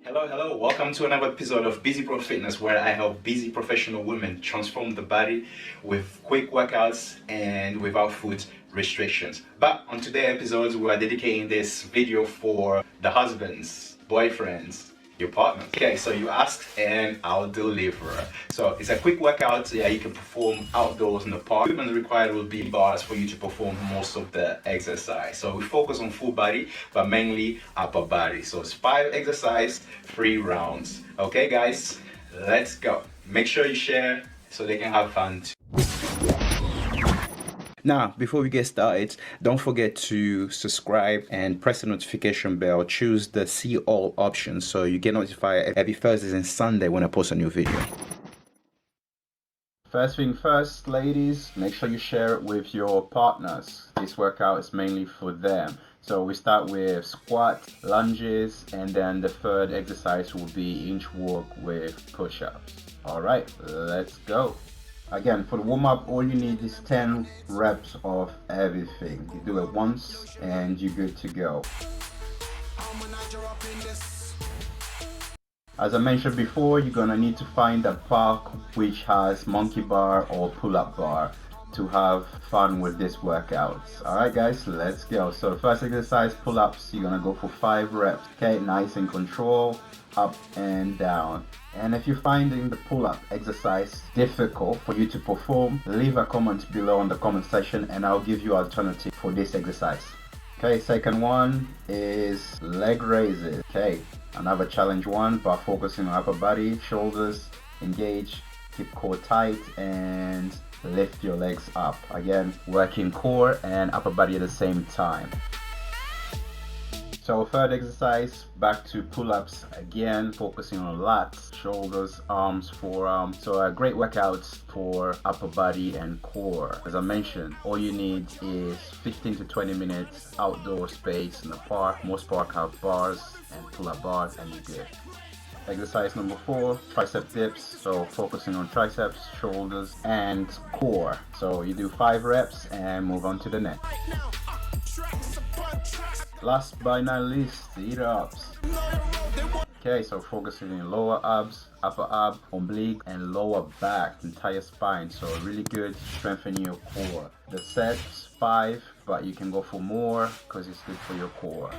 Hello, welcome to another episode of Busy Pro Fitness, where I help busy professional women transform the body with quick workouts and without food restrictions. But on today's episode, we are dedicating this video for the husbands, boyfriends, your partners. Okay, so you asked and I'll deliver. So it's a quick workout. Yeah, you can perform outdoors in the park. Equipment required will be bars for you to perform most of the exercise. So we focus on full body, but mainly upper body. So it's 5 exercise, 3 rounds. Okay guys, let's go. Make sure you share so they can have fun too. Now, before we get started, don't forget to subscribe and press the notification bell. Choose the see all option so you get notified every Thursday and Sunday when I post a new video. First thing first, ladies, make sure you share it with your partners. This workout is mainly for them. So we start with squat, lunges, and then the third exercise will be inch walk with push-ups. All right, let's go. Again, for the warm-up, all you need is 10 reps of everything. You do it once and you're good to go. As I mentioned before, you're gonna need to find a park which has monkey bar or pull-up bar to have fun with this workout. Alright guys, let's go. So the first exercise, pull-ups, you're gonna go for 5 reps. Okay, nice and control, up and down. And if you're finding the pull-up exercise difficult for you to perform, leave a comment below in the comment section and I'll give you alternative for this exercise. Okay, second one is leg raises. Okay, another challenge one, but focusing on upper body, shoulders, engage, keep core tight and lift your legs up. Again, working core and upper body at the same time. So third exercise, back to pull-ups again, focusing on lats, shoulders, arms, forearms. So a great workout for upper body and core. As I mentioned, all you need is 15 to 20 minutes outdoor space in the park. Most parks have bars and pull-up bars and you're good. Exercise number 4, tricep dips. So focusing on triceps, shoulders, and core. So you do 5 reps and move on to the next. Last but not least, sit-ups. Okay, so focusing on lower abs, upper ab, oblique, and lower back, entire spine. So really good, strengthening your core. The set's 5, but you can go for more because it's good for your core.